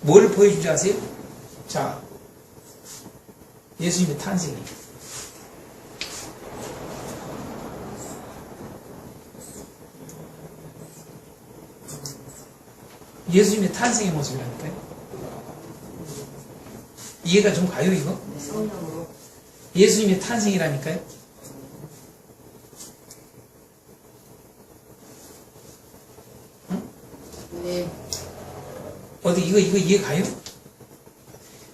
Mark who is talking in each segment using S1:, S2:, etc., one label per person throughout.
S1: 뭘 보여준 줄 아세요? 자, 예수님의 탄생이. 예수님의 탄생의 모습이라니까요. 이해가 좀 가요, 이거?
S2: 성령으로.
S1: 예수님의 탄생이라니까요. 응?
S2: 네.
S1: 어디 이거 이해 가요?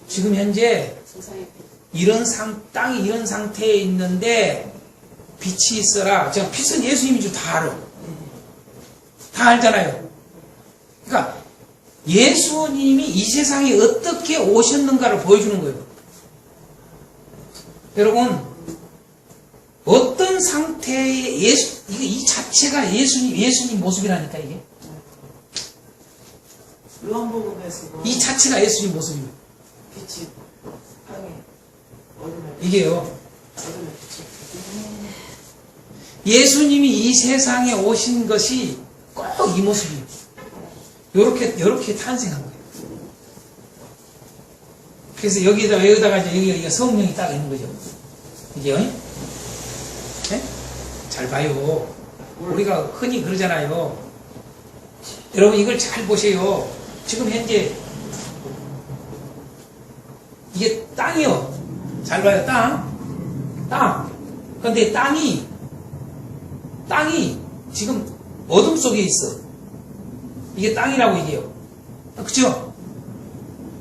S1: 지금 현재
S2: 세상에.
S1: 땅이 이런 상태에 있는데 빛이 있어라. 제가 빛은 예수님인 줄 다 알아. 다 알잖아요. 그러니까 예수님이 이 세상에 어떻게 오셨는가를 보여주는 거예요. 여러분, 어떤 상태의 이 자체가 예수님 모습이라니까, 이게.
S2: 요한복음에서
S1: 이 자체가 예수님 모습이에요.
S2: 빛이 땅에 어둠에
S1: 이게요.
S2: 어둠에 빛이.
S1: 예수님이 이 세상에 오신 것이 꼭 이 모습이에요. 요렇게 탄생한 거예요. 그래서 여기다가 이제 여기가 성령이 딱 있는 거죠. 이게요. 네? 잘 봐요. 우리가 흔히 그러잖아요. 여러분 이걸 잘 보세요. 지금 현재 이게 땅이요. 잘 봐요. 땅. 그런데 땅이 지금 어둠 속에 있어. 이게 땅이라고 얘기해요. 그쵸?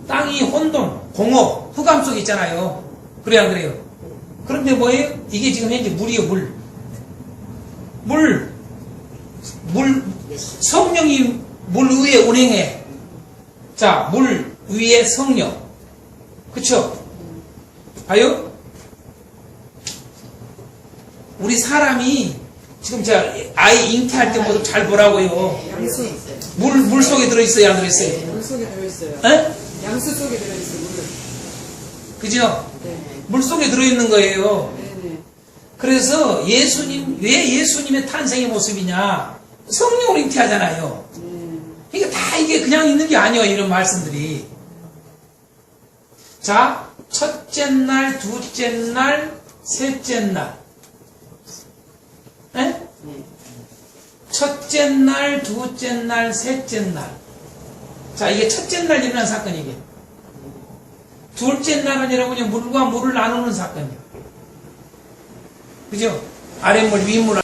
S1: 땅이 혼돈, 공허, 흑암 속에 있잖아요. 그래야 안 그래요? 그런데 뭐예요? 이게 지금 현재 물이에요, 물. 성령이 물 위에 운행해. 자, 물 위에 성령. 그쵸? 봐요? 우리 사람이 지금 제가 아이 잉태할 때 모두 잘 보라고요.
S2: 양수.
S1: 물 속에 들어있어요, 안 들어있어요?
S2: 물 속에 들어있어요.
S1: 에?
S2: 양수 속에 들어있어요, 물을.
S1: 그죠?
S2: 네.
S1: 물 속에 들어있는 거예요.
S2: 네네.
S1: 그래서 왜 예수님의 탄생의 모습이냐? 성령으로 잉태하잖아요. 그러니까 다 이게 그냥 있는 게 아니에요, 이런 말씀들이. 자, 첫째 날, 둘째 날, 셋째 날. 에?
S2: 네.
S1: 첫째 날, 둘째 날, 셋째 날. 자, 이게 첫째 날 일어난 사건이게. 둘째 날은 여러분이 물과 물을 나누는 사건이에요. 그죠? 아랫물, 윗물.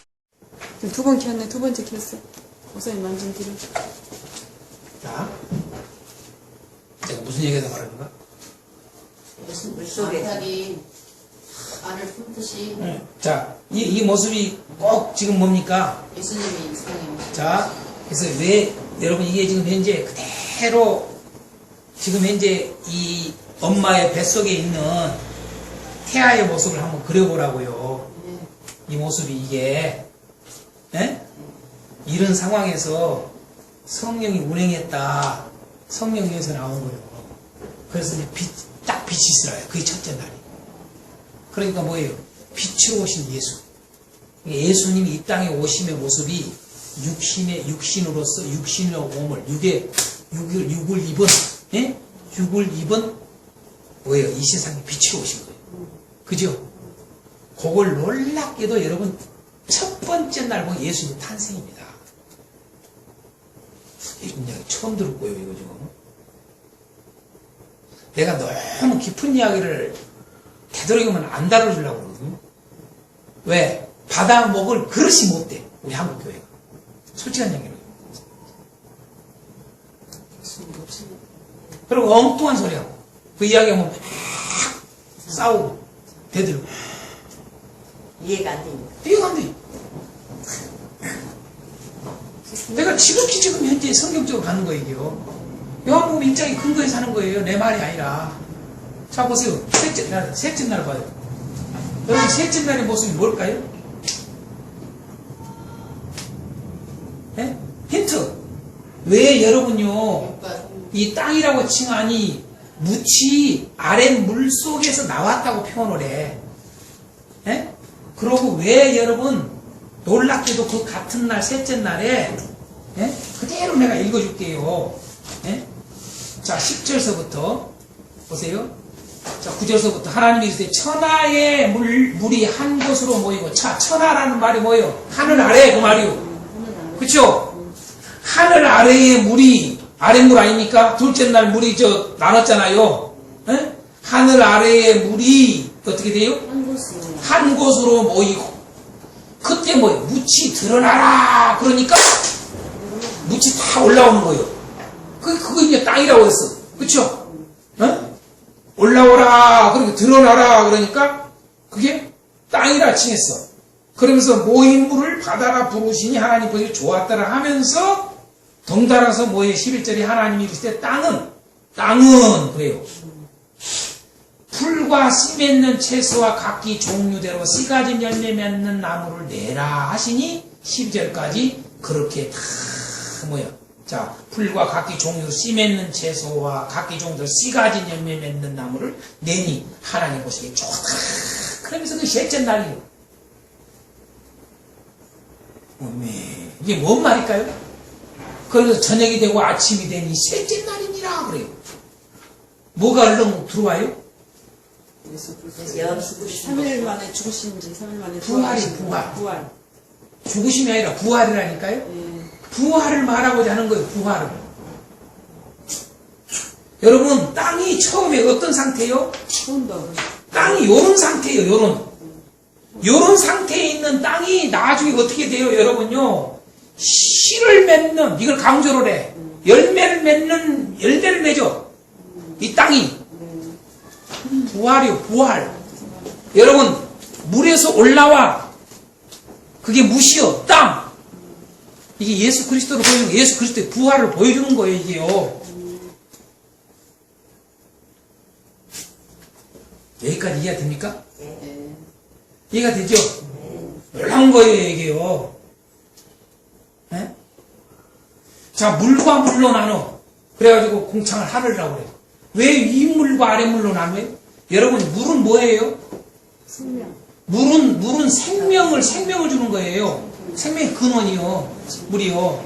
S2: 두 번 켰네, 두 번째 켰어. 목사님 만진 뒤로.
S1: 자, 제가 무슨 얘기해서 말하는가?
S3: 무슨 물속에 알을 품듯이
S1: 네. 자, 이 모습이 꼭 지금 뭡니까?
S3: 예수님이 인생에
S1: 자, 그래서 왜, 여러분 이게 지금 현재 그대로 지금 현재 이 엄마의 뱃속에 있는 태아의 모습을 한번 그려보라고요. 이 모습이 이게, 예? 이런 상황에서 성령이 운행했다. 성령에서 나온 거예요. 그래서 이제 딱 빛이 있으라요. 그게 첫째 날이. 그러니까 뭐예요? 빛으로 오신 예수. 예수님이 이 땅에 오심의 모습이 육신으로서 육신의 몸을 육을 입은 예? 육을 입은 뭐예요? 이 세상에 빛으로 오신 거예요. 그죠? 그걸 놀랍게도 여러분 첫 번째 날 보면 예수님의 탄생입니다. 이런 이야기 처음 들을 거예요, 이거 지금. 내가 너무 깊은 이야기를 되도록이면 안 다뤄주려고 그러거든요. 왜? 받아 먹을 그릇이 못 돼. 우리 한국 교회가. 솔직한 얘기로. 그리고 엉뚱한 소리하고. 그 이야기하면 막 싸우고, 대들고.
S3: 이해가 안 됩니다.
S1: 이해가 안 돼. 내가 지극히 지금 현재 성경적으로 가는 거예요, 이게요. 요한복음 1장이 근거에 사는 거예요. 내 말이 아니라. 자, 보세요. 셋째 날 봐요. 여러분, 셋째 날의 모습이 뭘까요? 네? 힌트. 왜 여러분요, 이 땅이라고 칭하니 무치 아랫 물 속에서 나왔다고 표현을 해. 네? 그러고 왜 여러분, 놀랍게도 그 같은 날, 셋째 날에, 네? 그대로 내가 읽어줄게요. 네? 자, 10절서부터 보세요. 자, 9절서부터 하나님이 이르시되 천하의 물이 한 곳으로 모이고, 천하라는 말이 뭐예요? 하늘 아래 그 말이요. 그쵸? 하늘 아래의 물이 아랫물 아닙니까? 둘째 날 물이 나눴잖아요. 에? 하늘 아래의 물이 어떻게 돼요? 한 곳으로 모이고, 그때 뭐예요? 묻이 드러나라 그러니까 묻이 다 올라오는 거예요. 그거 이제 땅이라고 했어. 그쵸? 어? 올라오라 그러니까 드러나라 그러니까 그게 땅이라 칭했어. 그러면서 모인 물을 바다라 부르시니 하나님 보시기 좋았더라 하면서 덩달아서 뭐예요? 11절에 하나님이 이르시되 땅은 그래요. 풀과 씨 맺는 채소와 각기 종류대로 씨 가진 열매 맺는 나무를 내라 하시니 12절까지 그렇게 다 자, 풀과 각기 종류로 씨 맺는 채소와 각기 종류대로 씨 가진 열매 맺는 나무를 내니 하나님 보시기에 좋다. 그러면서 그 셋째 날이요. 이게 뭔 말일까요? 그래서 저녁이 되고 아침이 되니 셋째 날이니라 그래요. 뭐가 얼른 들어와요?
S2: 예수 그리스도
S3: 그래서
S2: 3일 만에 죽으신 지 3일 만에
S1: 부활이 부활. 죽으심이 아니라 부활이라니까요.
S2: 예.
S1: 부활을 말하고자 하는 거예요. 부활을. 여러분 땅이 처음에 어떤 상태예요?
S2: 처음도
S1: 땅이 요런 상태예요. 요런 상태에 있는 땅이 나중에 어떻게 돼요? 여러분요. 씨를 맺는, 이걸 강조를 해. 열매를 맺죠. 이 땅이. 부활이요, 부활. 여러분, 물에서 올라와. 그게 무시요, 땅. 이게 예수 그리스도를 보여주는 거예요. 예수 그리스도의 부활을 보여주는 거예요, 이게요. 여기까지 이해가 됩니까? 이해가 되죠? 놀라운 거예요, 이게요. 네? 자, 물과 물로 나눠. 그래가지고 공창을 하늘이라고 그래요. 왜 윗물과 아랫물로 나눠요? 여러분, 물은 뭐예요?
S2: 생명.
S1: 물은 생명을 주는 거예요. 생명의 근원이요. 물이요.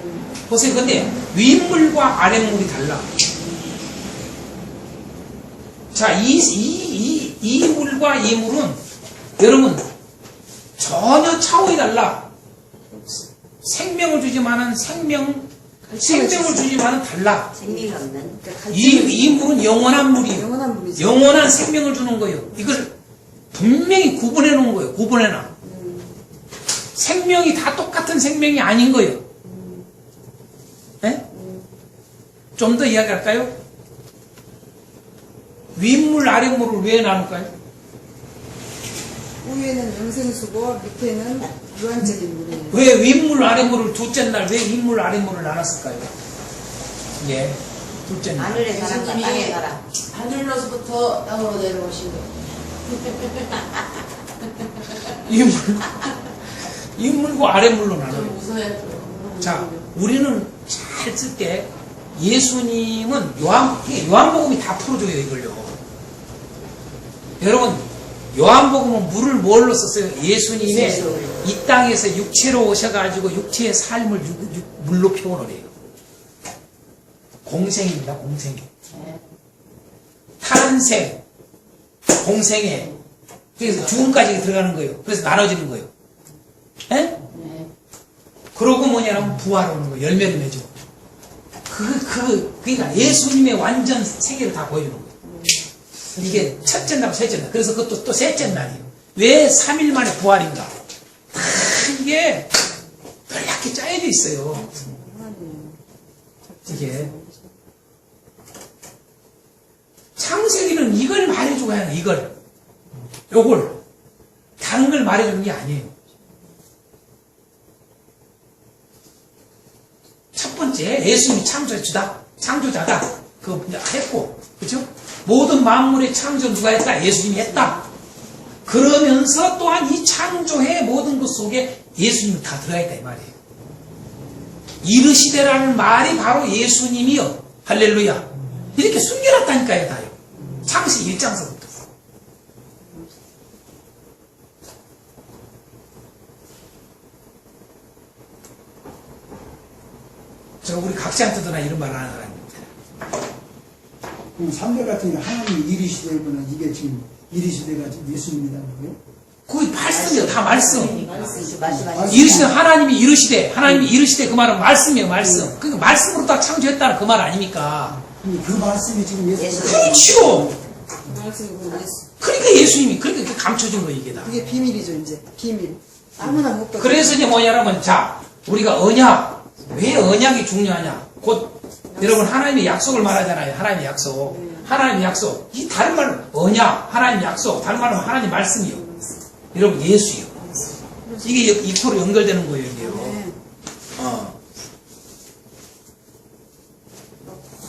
S1: 보세요. 근데 윗물과 아랫물이 달라. 자, 이 물과 이 물은 여러분 전혀 차원이 달라. 생명을 주지만은 생명을 주지만은 달라.
S3: 생명이 없는
S1: 이 물은 영원한 물이에요.
S2: 영원한 물이죠.
S1: 영원한 생명을 주는 거예요. 이걸 분명히 구분해 놓은 거예요. 구분해놔. 생명이 다 똑같은 생명이 아닌 거예요. 네? 좀 더 이야기할까요? 윗물, 아랫물을 왜 나눌까요?
S2: 위에는 영생수고 밑에는 유한적인 물이에요.
S1: 왜 윗물, 아랫물을 둘째 날 왜 윗물, 아랫물을 나눴을까요? 예, 둘째 날.
S3: 하늘의 사람과 땅의 사람.
S4: 하늘로서부터 땅으로 내려오신 거.
S1: 윗물과 아랫물로
S4: 좀
S1: 나눠요.
S4: 무서워요.
S1: 자, 우리는 잘 쓸 때 예수님은 요한복음이 다 풀어줘요, 이걸요. 여러분, 요한복음은 물을 뭘로 썼어요? 예수님이 이 땅에서 육체로 오셔가지고 육체의 삶을 물로 표현을 해요. 공생입니다, 공생. 탄생, 공생에. 그래서 죽음까지 들어가는 거예요. 그래서 나눠지는 거예요. 에? 그러고 뭐냐면 부활하는 거예요. 열매를 맺어. 그러니까 예수님의 완전 세계를 다 보여주는 거예요. 이게 첫째 날, 셋째 날. 그래서 그것도 또 셋째 날이에요. 왜 3일 만에 부활인가? 다 이게 놀랍게 짜여져 있어요. 이게. 창세기는 이걸 말해주고 해야 해, 이걸. 요걸. 다른 걸 말해주는 게 아니에요. 첫 번째, 예수님이 창조자다. 그거 했고, 그죠? 모든 만물의 창조 누가 했다? 예수님이 했다. 그러면서 또한 이 창조의 모든 것 속에 예수님이 다 들어가 있다, 이 말이에요. 이르시되라는 말이 바로 예수님이요. 할렐루야. 이렇게 숨겨놨다니까요, 다요. 창세기 1장서부터. 저 우리 각자한테도나 이런 말 하는 사람입니다.
S5: 그럼 3대 같은 게 하나님이 이리 시대구나. 이게 지금 이리 시대가 지금 예수님이라는 거예요?
S1: 거기 말씀이요. 다 말씀.
S3: 말씀하시.
S1: 이르시되 하나님이 이르시되 하나님이 이르시되 그 말은 말씀이에요. 말씀. 그러니까 말씀으로 다 창조했다는 그 말 아닙니까?
S5: 근데 그 말씀이 지금 예수.
S1: 그렇죠.
S2: 말씀이고 예수.
S1: 그러니까 예수님이 그렇게 감춰준 거 이게 다.
S2: 그게 비밀이죠 이제 비밀. 아무나 못 받아.
S1: 그래서 이제 뭐냐면 자 우리가 언약 왜 언약이 중요하냐? 곧 여러분 하나님의 약속을 말하잖아요. 하나님의 약속. 하나님의 약속. 이 다른 말로 언약, 하나님의 약속. 다른 말로 하나님 말씀이요. 여러분 예수요. 이게 이코로 연결되는 거예요. 이게요.
S2: 네.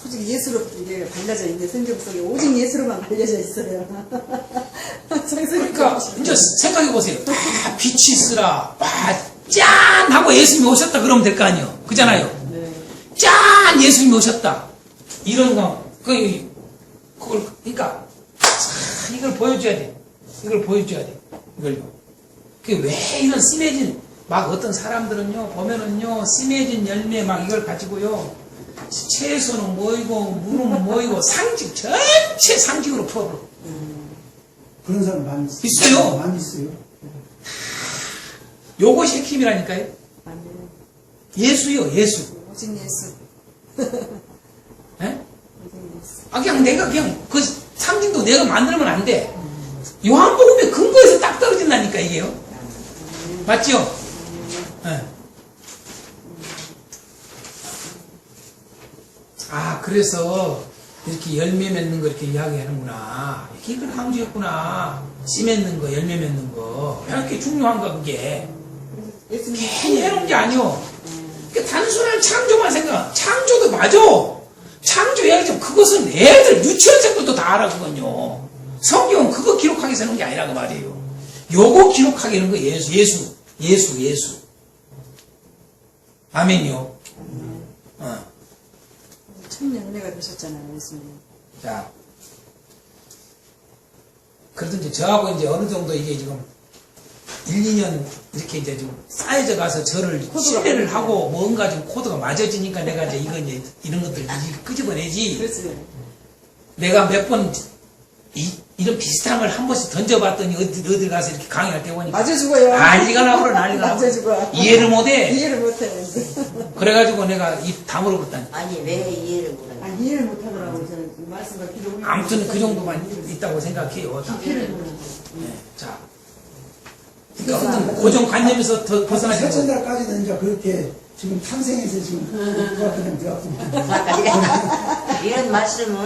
S2: 오직 예수로 이게 발려져 있는데 성경 속에 오직 예수로만 발려져 있어요.
S1: 그러니까 이제 생각해 보세요. 다 빛이 있으라. 짠 하고 예수님이 오셨다 그러면 될 거 아니에요. 그잖아요.
S2: 네.
S1: 짠 예수님이 오셨다. 이런 거 그걸 그러니까 이걸 보여줘야 돼. 이걸 보여줘야 돼. 이걸요. 그게 왜 이런 심해진 막 어떤 사람들은요 보면은요 심해진 열매 막 이걸 가지고요 채소는 뭐이고 물은 뭐이고 상징 전체 상징으로 풀어버려.
S5: 그런 사람 많이 있어요.
S1: 있어요.
S5: 많이 있어요.
S1: 요것이 핵심이라니까요.
S2: 아멘.
S1: 예수요 예수.
S2: 오직 예수.
S1: 예?
S2: 오직 예수.
S1: 아 그냥 내가 그냥 그 상징도 내가 만들면 안 돼. 요한복음의 근거에서 딱 떨어진다니까 이게요. 맞죠? 예. 아 그래서 이렇게 열매 맺는 거 이렇게 이야기하는구나. 이걸 강조했구나. 씨 맺는 거, 열매 맺는 거. 왜 이렇게 중요한가 그게.
S2: 예수님
S1: 괜히 해놓은 게 아니오. 그러니까 단순한 창조만 생각. 창조도 맞아. 창조 이야기 좀 그것은 애들 유치원생들도 다 알아 그건요. 성경은 그거 기록하기 위해서 하는 게 아니라 그 말이에요. 요거 기록하게 하는 거 예수. 아멘요.
S2: 천 열매가 되셨잖아요 예수님.
S1: 자. 그래도 이제 저하고 이제 어느 정도 이게 지금 1, 2년 이렇게 이제 좀 쌓여져 가서 저를 신뢰를 하고 뭔가 좀 코드가 맞아지니까 내가 이제 이런 것들 끄집어내지.
S2: 그렇지.
S1: 내가 몇 번 이런 비슷한 걸 한 번씩 던져봤더니 어디 가서 이렇게 강의할 때 보니까
S2: 맞아 죽어요.
S1: 난리가 나버려 난리가
S2: 맞아 죽어.
S1: 이해를 못해.
S2: 이해를 못해.
S1: 그래가지고 내가 입 다물어봤다니.
S3: 아니 왜 이해를 못하냐.
S2: 아 이해를 못하더라고요. 저는 말씀과 기록을.
S1: 아무튼 그 정도만 있다고 생각해요. 다.
S2: 깊이를 몰라.
S1: 네, 자. 그러니까 어떤 고정관념에서 더 벗어나지 못해.
S5: 세천달까지는 이제 그렇게 지금 탄생해서 지금 그가 그냥 들어갔고.
S3: 이런 말씀은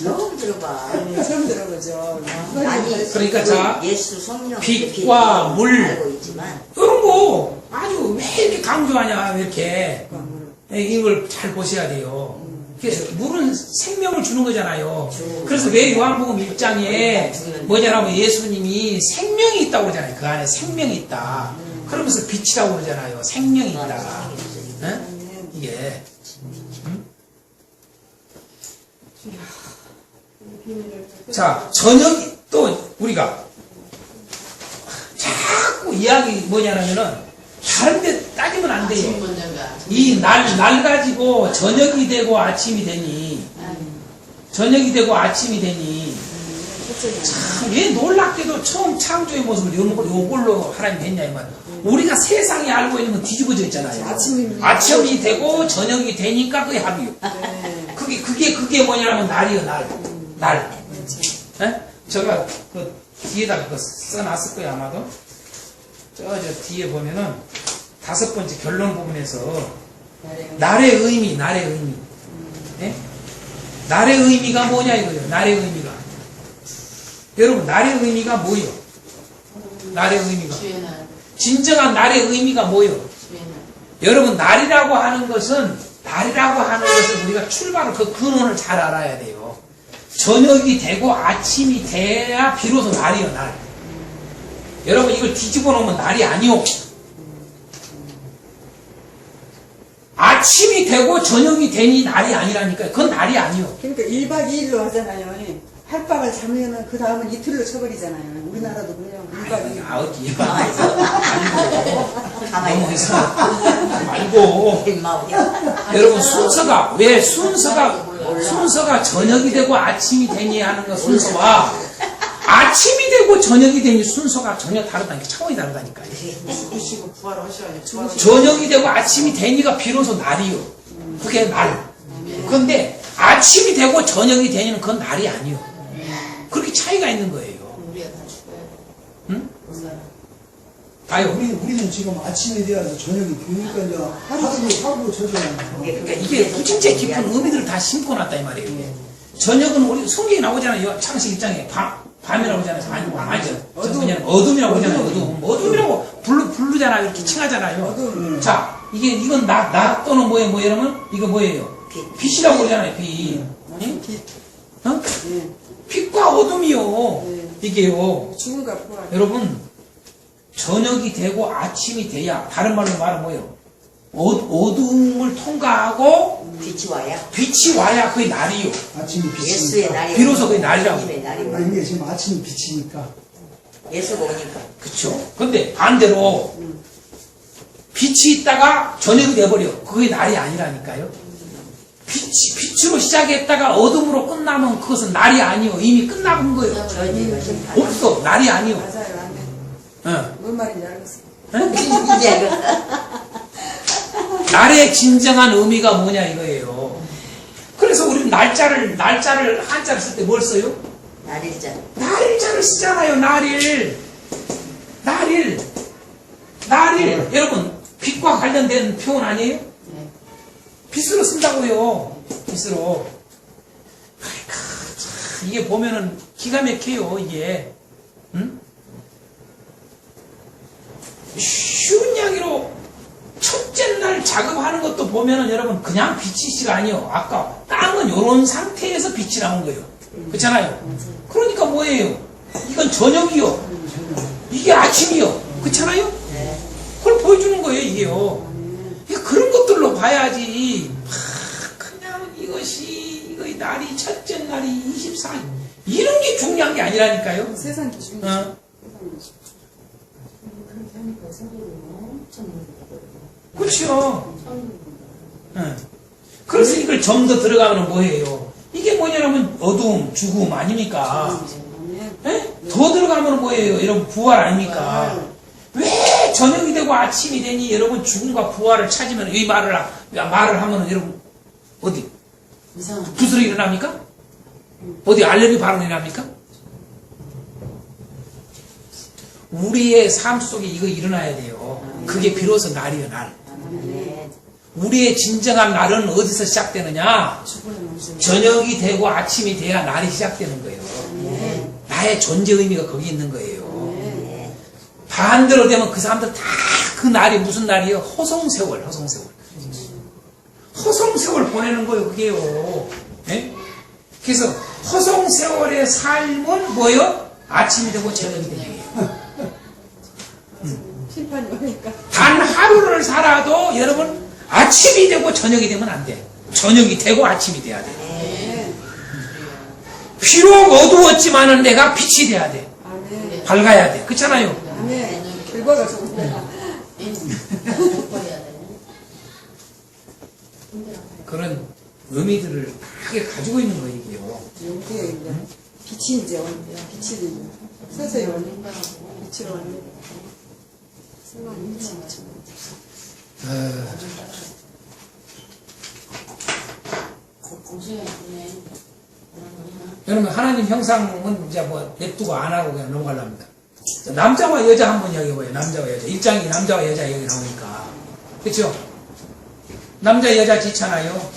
S3: 처음 들어봐.
S2: 처음 들어보죠.
S3: 아니
S1: 그러니까 자,
S3: 예수 성령
S1: 빛과 물.
S3: 알고 있지만
S1: 이런 거 아주 왜 이렇게 강조하냐 이렇게 이걸 잘 보셔야 돼요. 그래서 물은 생명을 주는 거잖아요. 그래서 왜 요한복음 1장에 뭐냐면 예수님이 생명이 있다고 그러잖아요. 그 안에 생명이 있다. 그러면서 빛이라고 그러잖아요. 생명이 있다. 응? 이게 자 저녁이 또 우리가 자꾸 이야기 뭐냐면은 다른데 따지면 안 돼요. 이 날 가지고 저녁이 되고 아침이 되니 참 왜 놀랍게도 처음 창조의 모습을 요걸로 하나님이 했냐 이 말. 우리가 세상에 알고 있는 건 뒤집어져 있잖아요. 아침이 되고 저녁이 되니까 그게 하루요.
S2: 네.
S1: 그게 뭐냐면 날이요 날. 에? 제가 그 뒤에다 그거 써놨을 거예요 아마도. 저 뒤에 보면은 5번째 결론 부분에서 날의 의미. 예? 날의 의미가 뭐냐 이거예요. 날의 의미가. 여러분 날의 의미가 뭐예요? 날의 의미가. 진정한 날의 의미가 뭐예요? 여러분 날이라고 하는 것은 우리가 출발을 그 근원을 잘 알아야 돼요. 저녁이 되고 아침이 돼야 비로소 날이요 날. 여러분 이걸 뒤집어 놓으면 날이 아니요. 아침이 되고 저녁이 되니 날이 아니라니까요. 그건 날이 아니요.
S2: 그러니까 1박 2일로 하잖아요. 할박을 잡으면 그 다음은 이틀로 쳐버리잖아요. 우리나라도 그래요. 1박 2일.
S1: 어디
S3: 가만히
S1: 너무
S3: 있어.
S1: 이상 말고
S3: 마음이야.
S1: 여러분 순서가 왜 순서가 순서가 저녁이 되고 아침이 되니 하는 거 순서와 아침이 되고 저녁이 되니 순서가 전혀 다르다니까. 차원이 다르다니까요.
S4: 주무시고 부활하셔야지.
S1: 저녁이 되고 아침이 되니가 비로소 날이요. 그게 날. 그런데 아침이 되고 저녁이 되니는 그건 날이 아니요. 그렇게 차이가 있는 거예요.
S4: 우리가 다 죽어야 돼.
S1: 응?
S4: 못 살아.
S1: 봐요.
S5: 우리는 지금 아침에 돼야서 저녁이 되니까 이제 하루 저녁.
S3: 그러니까
S1: 이게 진짜 깊은 의미들을 다 심고 놨다 이 말이에요. 이게. 저녁은 우리 성경에 나오잖아요. 창세기 1장에 밤이라고 하잖아요. 아니죠. 어둠이라고 하잖아요. 어둠이라고 부르잖아요. 이렇게 칭하잖아요. 자, 이건 낮 또는 뭐예요? 이러면 이거 뭐예요? 빛이라고 그러잖아요. 빛. 어?
S2: 예.
S1: 빛과 어둠이요. 이게요.
S2: 죽음과 부활.
S1: 여러분, 저녁이 되고 아침이 돼야, 다른 말로 말하면 뭐예요? 어둠을 통과하고
S3: 빛이 와야
S1: 빛이 와야 그게 날이요.
S5: 아침이
S3: 예수의
S5: 비치니까.
S3: 날이
S1: 비로소 그게 날이라고.
S3: 예수의 날이
S5: 아, 이게 지금 아침이 비치니까.
S3: 예수가 오니까
S1: 그쵸? 근데 반대로 빛이 있다가 저녁이 돼버려. 그게 날이 아니라니까요. 빛으로 시작했다가 어둠으로 끝나면 그것은 날이 아니요. 이미 끝나본 거예요.
S3: 저녁이
S1: 없어. 날이 아니요.
S2: 맞아요. 안 돼.
S1: 어.
S2: 뭔 말인지 알겠어.
S3: 이제
S1: 날의 진정한 의미가 뭐냐 이거예요. 그래서 우리는 날짜를 한자를 쓸 때 뭘 써요?
S3: 날일자
S1: 날일자를 쓰잖아요. 날일. 여러분 빛과 관련된 표현 아니에요? 빛으로 쓴다고요. 빛으로. 아이고, 참, 이게 보면은 기가 막혀요. 이게. 응? 쉬운 이야기로 첫째 날 작업하는 것도 보면은 여러분 그냥 빛이시가 아니요. 아까 땅은 이런 상태에서 빛이 나온 거예요. 그렇잖아요. 그러니까 뭐예요? 이건 저녁이요. 이게 아침이요. 그렇잖아요. 그걸 보여주는 거예요. 이게요. 그런 것들로 봐야지. 그냥 이거의 날이 첫째 날이 24일 이런 게 중요한 게 아니라니까요.
S2: 세상 기준이.
S1: 어.
S4: 그렇게 하니까 성격이 엄청
S1: 그렇죠. 그래서 이걸 좀 더 들어가면 뭐예요? 이게 뭐냐면 어둠, 죽음 아닙니까? 예? 더 들어가면 뭐예요? 여러분 부활 아닙니까? 왜 저녁이 되고 아침이 되니 여러분 죽음과 부활을 찾으면 이 말을 하면 여러분 어디
S4: 이상한.
S1: 구슬이 일어납니까? 어디 알레르기 반응이 일어납니까? 우리의 삶 속에 이거 일어나야 돼요. 그게 비로소 날이에요, 날. 우리의 진정한 날은 어디서 시작되느냐? 저녁이 되고 아침이 돼야 날이 시작되는 거예요. 나의 존재 의미가 거기 있는 거예요. 반대로 되면 그 사람들 다 그 날이 무슨 날이에요? 허송세월. 허송세월 보내는 거예요, 그게요. 예? 그래서 허송세월의 삶은 뭐예요? 아침이 되고 저녁이 되는 거예요.
S2: 심판이 오니까.
S1: 단 하루를 살아도 여러분 아침이 되고 저녁이 되면 안 돼. 저녁이 되고 아침이 돼야 돼. 비록 어두웠지만은 내가 빛이 돼야 돼.
S2: 아멘.
S1: 밝아야 돼. 그렇잖아요.
S2: 아멘. 결과가 좋은데.
S4: 바꿔야 돼.
S1: 그런 의미들을 크게 가지고 있는 거예요, 이게요.
S2: 용기에 이제 빛이 이제 빛이 서서히 오는 빛으로 오는 생각이 빛이.
S4: 공시가 있네.
S1: 여러분 하나님 형상은 이제 뭐 냅두고 안 하고 그냥 넘어가려합니다. 남자와 여자 한번 이야기해봐요. 남자와 여자. 1장이 남자와 여자 얘기 나오니까. 그렇죠? 남자 여자 지잖아요.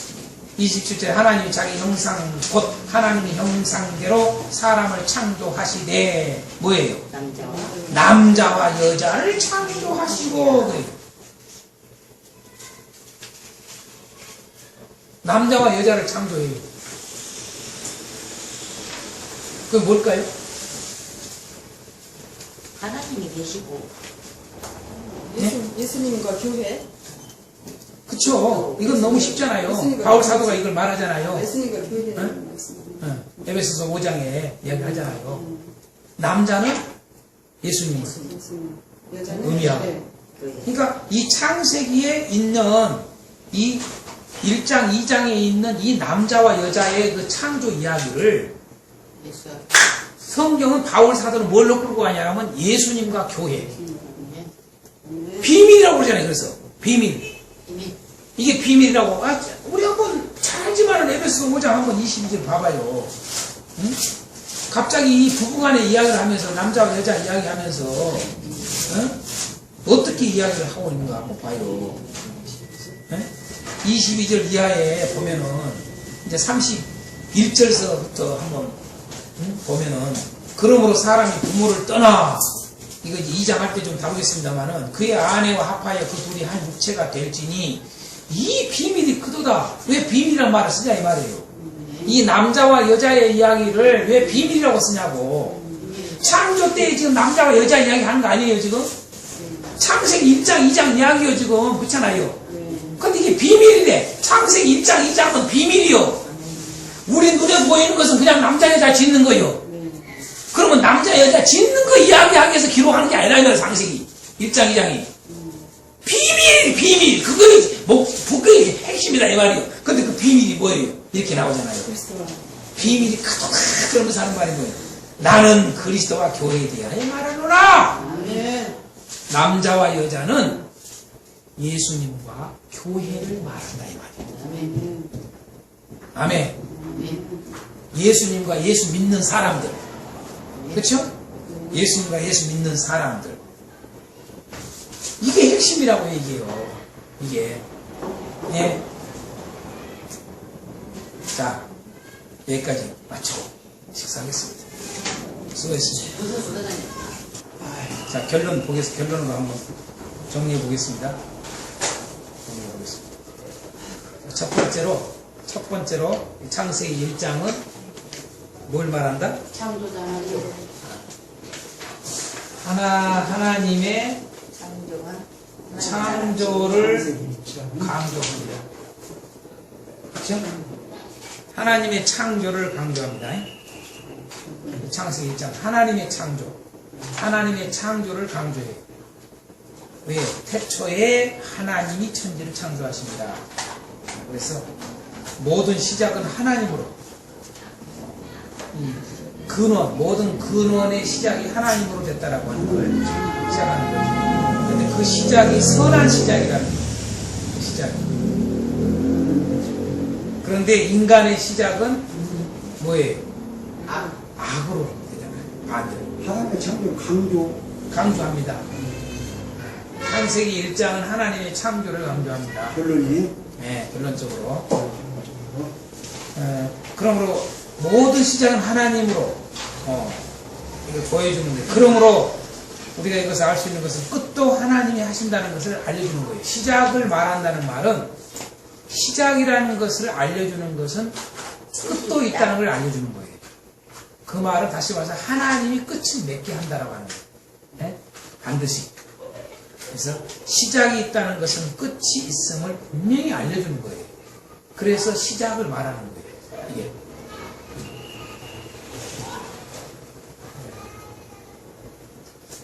S1: 27절에 하나님이 자기 형상 곧 하나님의 형상대로 사람을 창조하시되 뭐예요? 남자와 여자를 창조하시고 그래요. 남자와 여자를 창조해요. 그게 뭘까요?
S3: 하나님이 계시고
S2: 예수님과 교회.
S1: 그쵸. 이건 너무 쉽잖아요. 바울 사도가 이걸 말하잖아요.
S2: 예수님과 교회라는
S1: 응?
S2: 말씀.
S1: 에베소서 5장에 이야기하잖아요. 남자는 예수님.
S2: 예수님. 여자는
S1: 의미하고.
S2: 네.
S1: 그러니까 이 창세기에 있는 이 1장, 2장에 있는 이 남자와 여자의 그 창조 이야기를
S4: 예수.
S1: 성경은 바울 사도는 뭘로 끌고 가냐 하면 예수님과 교회.
S4: 네.
S1: 비밀이라고 그러잖아요. 그래서 비밀.
S4: 이미
S1: 이게 비밀이라고. 아, 우리 한번 잘 알지만은 에베소 5장 한번 22절 봐봐요. 응? 갑자기 이 부부간의 이야기를 하면서 남자와 여자 이야기하면서 응? 어떻게 이야기를 하고 있는가 한번 봐요. 응? 22절 이하에 보면은 이제 31절서부터 한번 응? 보면은 그러므로 사람이 부모를 떠나 이거 이제 2장 할 때 좀 다루겠습니다만은 그의 아내와 합하여 그 둘이 한 육체가 될지니 이 비밀이 크도다. 왜 비밀이란 말을 쓰냐 이 말이에요. 이 남자와 여자의 이야기를 왜 비밀이라고 쓰냐고. 창조 때 지금 남자와 여자 이야기 하는 거 아니에요 지금? 창세기 1장 2장 이야기요 지금. 그렇잖아요. 근데 이게 비밀이래. 창세기 1장 2장은 비밀이요. 우리 눈에 보이는 것은 그냥 남자 여자 짓는 거요. 그러면 남자 여자 짓는 거 이야기하기 위해서 기록하는 게 아니라 이거는 창세기 1장 2장이 비밀 그게 핵심이다 이 말이에요. 근데 그 비밀이 뭐예요? 이렇게 나오잖아요. 비밀이 크도다 그러면서 하는 말인 거예요. 나는 그리스도와 교회에 대하여 말하노라.
S4: 아멘.
S1: 남자와 여자는 예수님과 교회를 말한다 이 말이에요.
S4: 아멘.
S1: 아멘.
S4: 아멘.
S1: 예수님과 예수 믿는 사람들. 그렇죠? 예수님과 예수 믿는 사람들. 이게 핵심이라고 얘기해요. 이게. 예. 자, 여기까지 마치고 식사하겠습니다. 수고했습니다.
S4: 무슨 소리가
S1: 자, 결론으로 한번 정리해 보겠습니다. 첫 번째로 창세기 1장은 뭘 말한다?
S4: 창조자는
S1: 하나님의 창조를 강조합니다. 그렇죠? 하나님의 창조를 강조합니다. 창세기 1장 하나님의 창조를 강조해요. 왜? 태초에 하나님이 천지를 창조하십니다. 그래서 모든 시작은 하나님으로 모든 근원의 시작이 하나님으로 됐다라고 하는 걸 시작하는 거죠. 근데 그 시작이 선한 시작이라는 거예요. 그 시작이. 그런데 인간의 시작은 뭐예요? 악으로 되잖아요. 반대로.
S5: 하나님의 창조를
S1: 강조합니다. 창세기 1장은 하나님의 창조를 강조합니다.
S5: 결론이
S1: 네, 결론적으로. 그러므로 모든 시작은 하나님으로 이걸 보여주는데, 그러므로 우리가 이것을 알 수 있는 것은 끝도 하나님이 하신다는 것을 알려주는 거예요. 시작을 말한다는 말은, 시작이라는 것을 알려주는 것은 끝도 있다는 걸 알려주는 거예요. 그 말은 다시 말해서 하나님이 끝을 맺게 한다라고 하는 거예요. 네? 반드시. 그래서 시작이 있다는 것은 끝이 있음을 분명히 알려주는 거예요. 그래서 시작을 말하는 거예요. 이게.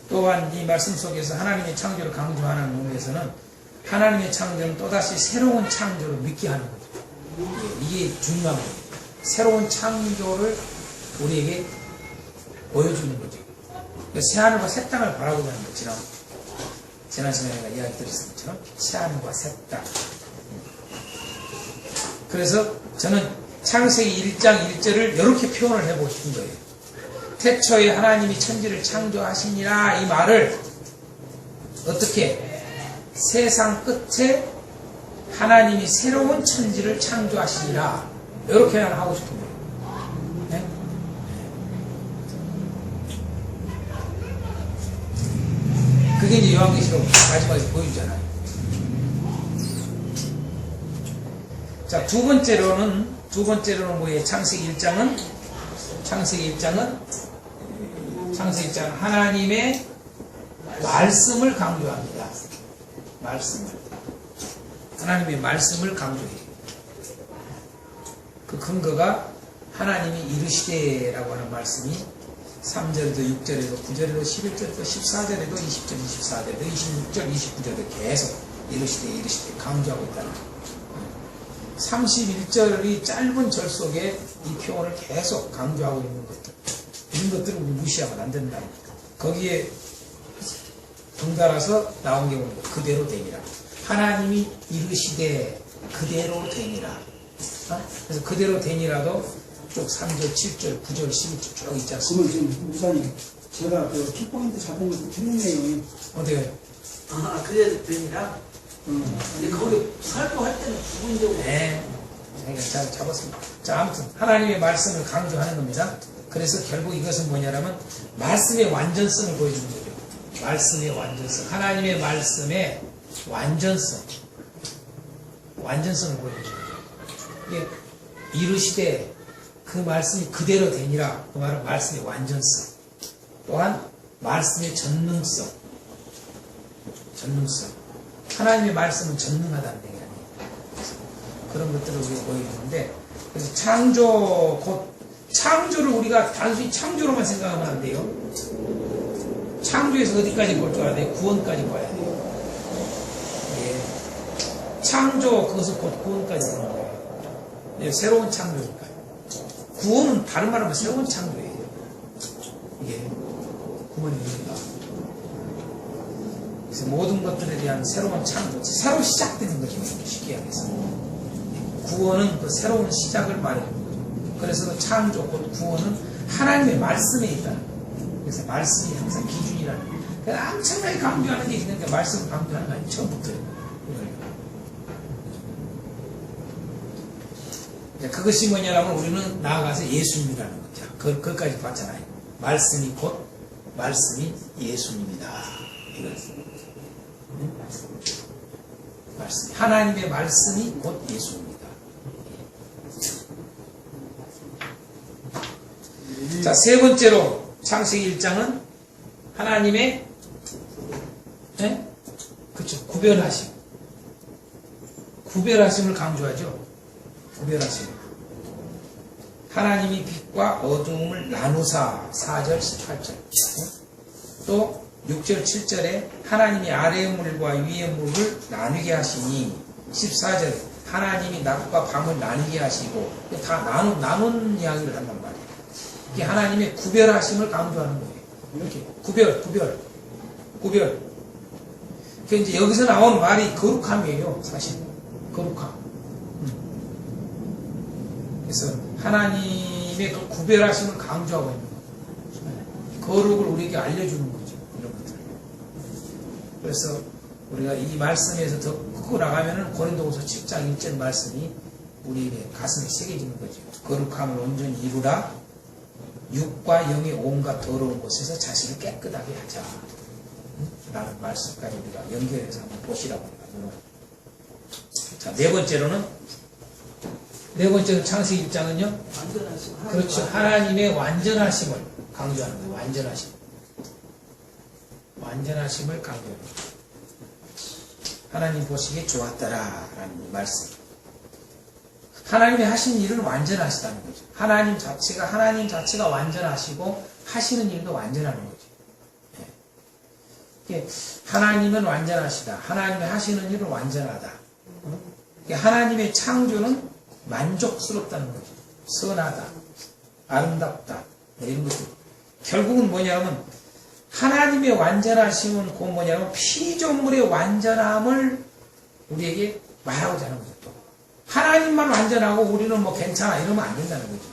S1: 또한 이 말씀 속에서 하나님의 창조를 강조하는 의미에서는 하나님의 창조는 또다시 새로운 창조를 믿게 하는 거죠. 이게 중요한 거예요. 새로운 창조를 우리에게 보여주는 거죠. 새하늘과 새 땅을 바라보자는 거죠. 지난 시간에 제가 이야기 드렸던 것처럼 새하늘과 새 땅. 그래서 저는 창세기 1장 1절을 이렇게 표현을 해보고 싶은 거예요. 태초에 하나님이 천지를 창조하시니라, 이 말을 어떻게 세상 끝에 하나님이 새로운 천지를 창조하시니라, 이렇게 하고 싶은 거예요. 네? 그게 이제 요한계시록 마지막에 보여주잖아요. 자, 두 번째로는 뭐예요? 창세기 1장은 하나님의 말씀을 강조합니다. 하나님의 말씀을 강조해요. 그 근거가 하나님이 이르시되라고 하는 말씀이 3절에도 6절에도 9절에도 11절에도 14절에도 20절 24절에도 26절 29절에도 계속 이르시되 강조하고 있다는 거예요. 31절의 짧은 절 속에 이 표현을 계속 강조하고 있는 것들. 이런 것들을 우리 무시하면 안 된다니까. 거기에 덩달아서 나온 게 뭐냐. 그대로 되니라. 하나님이 이르시되 그대로 되니라. 그래서 그대로 되니라도 쭉 3절, 7절, 9절, 11절 쭉 있지 않습니까?
S5: 그러면 지금 목사님 제가 그 키포인트 잡은 것도 틀렸네요.
S1: 어때요?
S6: 아, 그래도 되니라? 근데 거기 설교할 때는 부분적으로.
S1: 네. 잘 잡았습니다. 자, 아무튼 하나님의 말씀을 강조하는 겁니다. 그래서 결국 이것은 뭐냐면 말씀의 완전성을 보여주는 거죠. 말씀의 완전성. 하나님의 말씀의 완전성을 보여주는 거죠. 이게 이르시되 그 말씀이 그대로 되니라. 그 말은 말씀의 완전성. 또한 말씀의 전능성. 하나님의 말씀은 전능하다는 얘기 아니에요. 그런 것들을 우리가 보여주는데, 그래서 창조를 우리가 단순히 창조로만 생각하면 안 돼요. 창조에서 어디까지 볼 줄 알아야 돼요? 구원까지 봐야 돼요. 예. 창조, 그것은 곧 구원까지 보는 거예요. 예, 새로운 창조니까요. 구원은 다른 말로 하면 새로운 창조예요. 이게 구원입니다. 그래서 모든 것들에 대한 새로운 창조, 새로 시작되는 거죠. 쉽게 얘기해서. 구원은 그 새로운 시작을 말해주는 거죠. 그래서 그 창조, 곧 구원은 하나님의 말씀에 있다는 거예요. 그래서 말씀이 항상 기준이라는 거예요. 그러니까 엄청나게 강조하는 게 있는데 말씀을 강조하는 거 아니에요. 처음부터. 그것이 뭐냐면 우리는 나아가서 예수님이라는 거죠. 그것까지 봤잖아요. 말씀이 곧 말씀이 예수님이다. 이거였어요. 말씀. 하나님의 말씀이 곧 예수입니다. 자, 세 번째로 창세기 1장은 하나님의 그렇죠. 구별하심을 강조하죠. 구별하심. 하나님이 빛과 어두움을 나누사 4절 18절. 또 6절 7절에 하나님이 아래의 물과 위의 물을 나누게 하시니 14절에 하나님이 낮과 밤을 나누게 하시고 다 나눈 이야기를 한단 말이에요. 이게 하나님의 구별하심을 강조하는 거예요. 이렇게 구별. 그 이제 여기서 나온 말이 거룩함이에요. 사실 거룩함. 그래서 하나님의 그 구별하심을 강조하고 있는 거예요. 거룩을 우리에게 알려주는 거죠. 이런 것들. 그래서 우리가 이 말씀에서 더 크고 나가면은 고린도후서 7장 1절 말씀이 우리에게 가슴에 새겨지는 거죠. 거룩함을 온전히 이루라. 육과 영의 온갖 더러운 곳에서 자신을 깨끗하게 하자. 라는 말씀까지 우리가 연결해서 한번 보시라고 합니다. 자, 네 번째는 창세기 1장은요.
S6: 완전하시고.
S1: 그렇죠. 하나님의 완전하심을 강조하는 거예요. 완전하심을 강조하는 거예요. 하나님 보시기에 좋았더라라는 말씀. 하나님이 하신 일은 완전하시다는 거죠. 하나님 자체가 완전하시고 하시는 일도 완전하는 거죠. 예. 하나님은 완전하시다. 하나님이 하시는 일은 완전하다. 하나님의 창조는 만족스럽다는 거죠. 선하다. 아름답다. 이런 것들. 결국은 뭐냐면 하나님의 완전하심은 곧 뭐냐면 피조물의 완전함을 우리에게 말하고자 하는 거죠. 또. 하나님만 완전하고 우리는 뭐 괜찮아 이러면 안 된다는 거죠.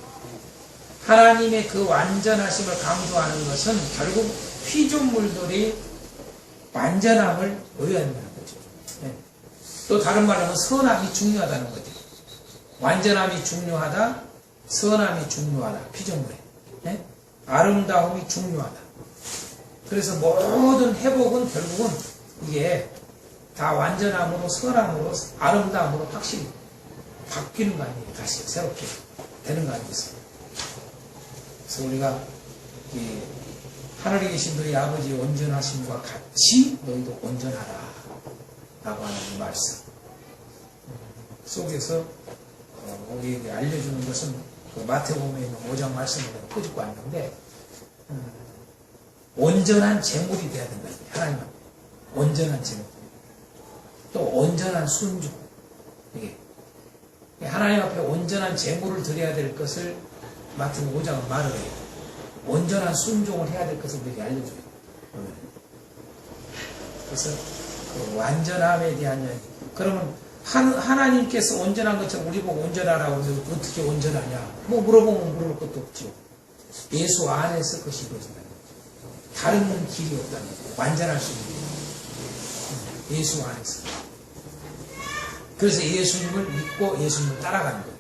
S1: 하나님의 그 완전하심을 강조하는 것은 결국 피조물들이 완전함을 의미한다는 거죠. 네. 또 다른 말로 하면 선함이 중요하다는 거죠. 완전함이 중요하다, 선함이 중요하다, 피조물에. 네? 아름다움이 중요하다. 그래서 모든 회복은 결국은 이게 다 완전함으로, 선함으로, 아름다움으로 확실히 바뀌는 거 아니에요. 다시 새롭게 되는 거 아니겠어요? 그래서 우리가 하늘에 계신 너희 아버지 온전하심과 같이 너희도 온전하라 라고 하는 이 말씀 속에서 우리에게 알려주는 것은 그 마태복음에 있는 5장 말씀을 끄집고 왔는데 온전한 재물이 돼야 된다. 하나님 앞에 온전한 재물, 또 온전한 순종, 이게 하나님 앞에 온전한 제물을 드려야 될 것을 마태복음 5장은 말을 해요. 온전한 순종을 해야 될 것을 우리에게 알려줘요. 그래서 그 완전함에 대한 이야기. 그러면 하나님께서 온전한 것처럼 우리 보고 온전하라고 하면 어떻게 온전하냐? 뭐 물어보면 물을 것도 없죠. 예수 안에서 그것이 이루어진다는 거죠. 다른 길이 없다는 거죠. 완전할 수 있는 길. 예수 안에서. 그래서 예수님을 믿고 예수님을 따라가는 거예요.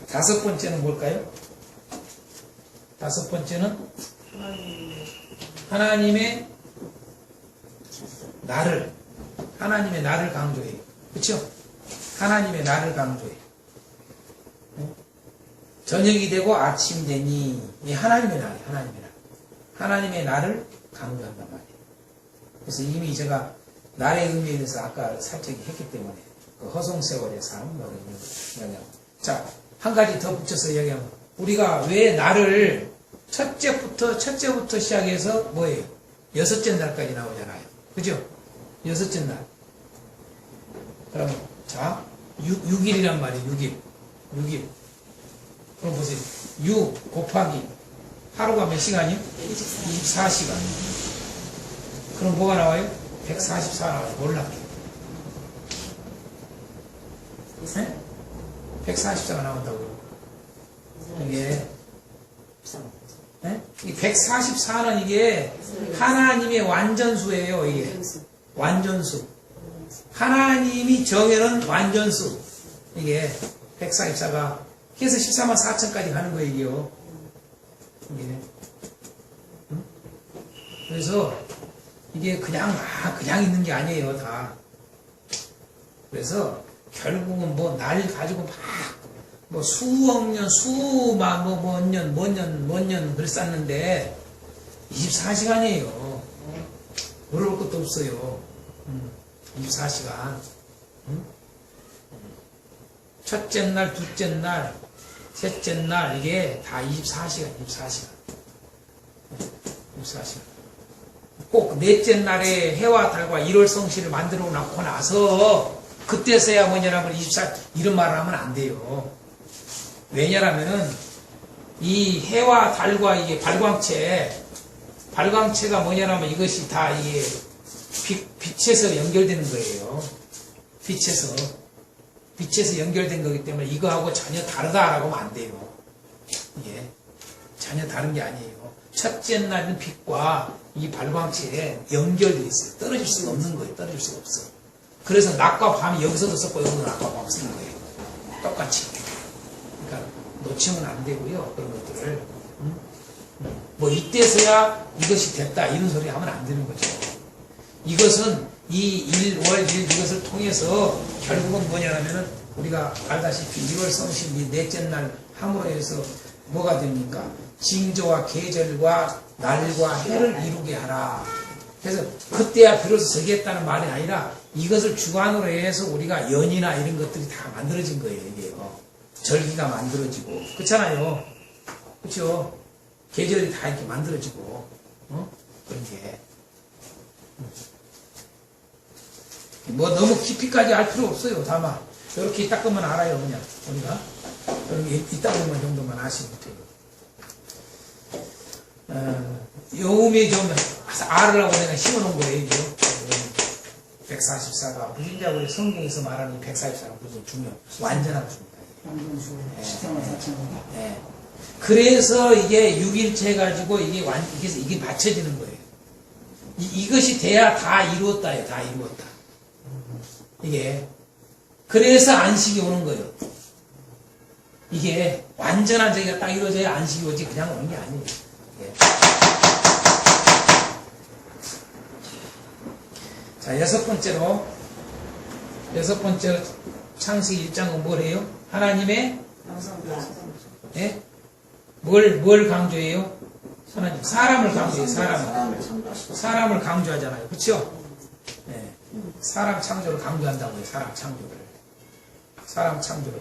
S1: 다섯 번째는 뭘까요? 다섯 번째는 하나님의 나를 강조해요. 그렇죠? 하나님의 나를 강조해요. 저녁이 되고 아침 되니 이 하나님의 날이에요. 하나님의 나를 강조한단 말이에요. 그래서 이미 제가 날의 의미에 대해서 아까 살짝 했기 때문에 그 허송세월의 삶 뭐 이런 이야기하고. 자, 한 가지 더 붙여서 이야기하면 우리가 왜 나를 첫째부터 시작해서 뭐예요? 여섯째 날까지 나오잖아요. 그죠? 여섯째 날. 그럼 자 6일이란 말이에요. 6일. 그럼 보세요. 6 곱하기 하루가 몇 시간이요? 24시간. 그럼 뭐가 나와요? 144 나와요. 몰라. 네? 144가 나온다고요. 이게 네? 이 144는 이게 하나님의 완전수예요. 이게 완전수. 하나님이 정해놓은 완전수. 이게 144가 그래서 14만 4천까지 가는 거예요. 이게요. 이게. 그래서 이게 그냥 있는 게 아니에요. 다. 그래서 결국은 뭐 날 가지고 뭐 수억 년, 수만 뭔 년 글쌌는데 24시간이에요. 어려울 것도 없어요. 24시간. 첫째 날, 둘째 날, 셋째 날 이게 다 24시간. 꼭 넷째 날에 해와 달과 1월 성씨를 만들어 놓고 나서 그때서야 뭐냐면 24 이런 말을 하면 안 돼요. 왜냐라면은 이 해와 달과 이게 발광체가 뭐냐면 이것이 다 이게 빛에서 연결되는 거예요. 빛에서 연결된 거기 때문에 이거하고 전혀 다르다라고 하면 안 돼요. 이게 전혀 다른 게 아니에요. 첫째 날은 빛과 이 발광체에 연결되어 있어요. 떨어질 수가 없는 거예요. 떨어질 수가 없어. 그래서 낮과 밤이 여기서도 썼고 여기도 낮과 밤 쓰는 거예요. 똑같이. 그러니까 놓치면 안 되고요. 그런 것들을. 뭐 이때서야 이것이 됐다 이런 소리 하면 안 되는 거죠. 이것은 이 1월 1일 이것을 통해서 결국은 뭐냐면은 우리가 알다시피 1월 성신 이 넷째 날 함으로 해서 뭐가 됩니까? 징조와 계절과 날과 해를 이루게 하라. 그래서 그때야 비로소 저기했다는 말이 아니라 이것을 주관으로 해서 우리가 연이나 이런 것들이 다 만들어진 거예요. 이게요. 절기가 만들어지고 그렇잖아요. 그렇죠? 계절이 다 이렇게 만들어지고 그런 게 뭐 너무 깊이까지 알 필요 없어요. 다만 이렇게 닦으면 알아요. 그냥 우리가 이렇게 닦으면 정도만 아시면 돼요. 요음에 좀 알으라고 내가 심어놓은 거예요. 144가 무진자고 성경에서 말하는 144가 무슨 중요 완전한 수입니다.
S5: 완전수 14만 4천 원.
S1: 네. 그래서 이게 6일째 가지고 이게 맞춰지는 거예요. 이것이 돼야 다 이루었다예요. 다 이루었다. 이게 그래서 안식이 오는 거예요. 이게 완전한 저기가 딱 이루어져야 안식이 오지 그냥 오는 게 아니에요. 예. 자, 여섯 번째로 창세기 1장은 뭘 해요? 하나님의 예? 뭘 강조해요? 하나님 사람을 강조해요. 사람을 강조하잖아요. 그렇죠? 네. 사람 창조를 강조한다고요. 사람 창조를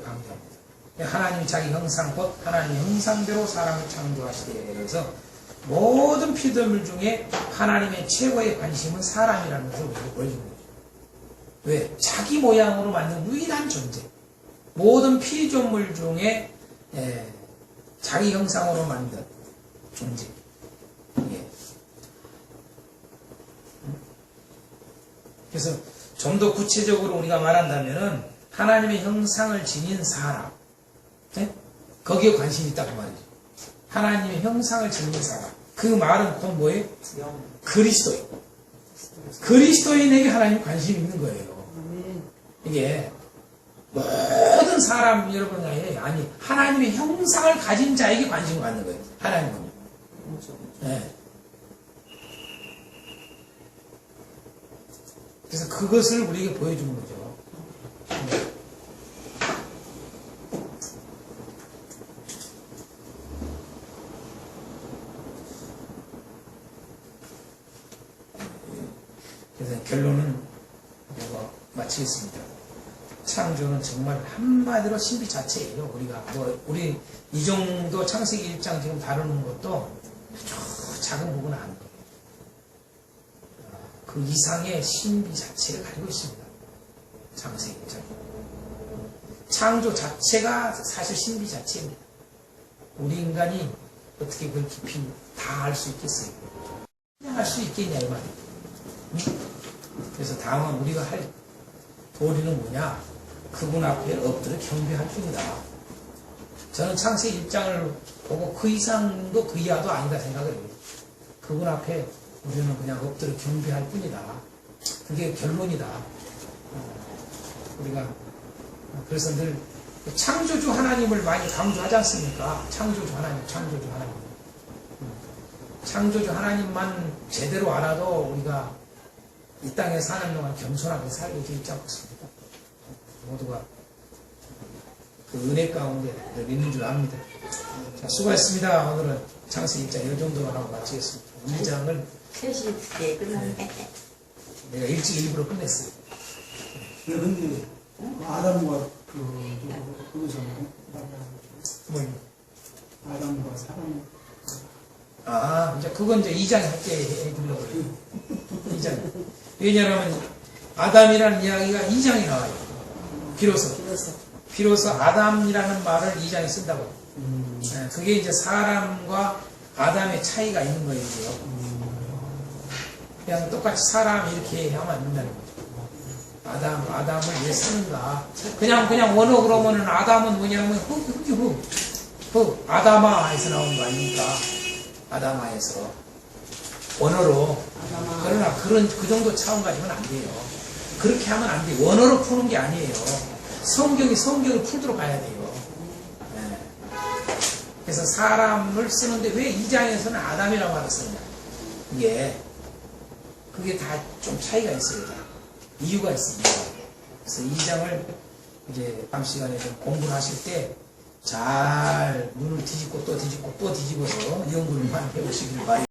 S1: 강조합니다. 하나님 자기 형상 곧 하나님 형상대로 사람을 창조하시되 그래서 모든 피조물 중에 하나님의 최고의 관심은 사람이라는 것을 우리가 보여준 거죠. 왜? 자기 모양으로 만든 유일한 존재. 모든 피조물 중에 자기 형상으로 만든 존재. 예. 그래서 좀 더 구체적으로 우리가 말한다면은 하나님의 형상을 지닌 사람, 네? 거기에 관심이 있다고 말이죠. 하나님의 형상을 지닌 사람. 그 말은 곧 뭐예요? 그리스도인. 그리스도인에게 하나님 관심이 있는 거예요. 이게 모든 사람 여러분이 아니 하나님의 형상을 가진 자에게 관심을 갖는 거예요. 하나님은. 네. 그래서 그것을 우리에게 보여주는 거죠. 그래서 결론은 이거 마치겠습니다. 창조는 정말 한마디로 신비 자체예요. 우리 이 정도 창세기 1장 지금 다루는 것도 아주 작은 부분 아닙니다. 그 이상의 신비 자체를 가지고 있습니다. 창세기 1장. 창조 자체가 사실 신비 자체입니다. 우리 인간이 어떻게 그걸 깊이 다 알 수 있겠어요? 그냥 알 수 있겠냐 이 말이에요. 그래서 다음은 우리가 할 도리는 뭐냐? 그분 앞에 엎드려 경배할 뿐이다. 저는 창세기 1장을 보고 그 이상도 그 이하도 아니다 생각을 해요. 그분 앞에 우리는 그냥 엎드려 경배할 뿐이다. 그게 결론이다. 우리가 그래서 늘 창조주 하나님을 많이 강조하지 않습니까? 창조주 하나님. 창조주 하나님만 제대로 알아도 우리가 이 땅에 사는 동안 겸손하게 살게 되어 있지 않겠습니까? 모두가 그 은혜 가운데 늘 있는 줄 압니다. 자, 수고했습니다. 오늘은 창세기 1장 이 정도로 하고 마치겠습니다. 2장을
S3: 3시에 끝났네.
S1: 내가 일부러 끝냈어요.
S5: 근데 아담과 거기서
S1: 뭐,
S5: 아담과 사람
S1: 이제 그건 이제 2장에 할게 해드리려고 그래요. 2장. 왜냐하면 아담이라는 이야기가 2장에 나와요. 비로소 아담이라는 말을 2장에 쓴다고. 그게 이제 사람과 아담의 차이가 있는 거예요. 그냥 똑같이 사람 이렇게 하면 안 된다는 거죠. 아담을 왜 쓰는가? 그냥 원어 그러면은 아담은 뭐냐면 아담아에서 나오는 거 아닙니까? 아담아에서 원어로. 그러나 그 정도 차원 가지면 안 돼요. 그렇게 하면 안 돼요. 원어로 푸는 게 아니에요. 성경을 풀도록 가야 돼요. 네. 그래서 사람을 쓰는데 왜 2장에서는 아담이라고 말을 쓰느냐? 그게 다 좀 차이가 있어요. 이유가 있습니다. 그래서 2장을 이제 다음 시간에 좀 공부를 하실 때 잘 눈을 뒤집고 또 뒤집어서 연구를 많이 해보시길 바랍니다.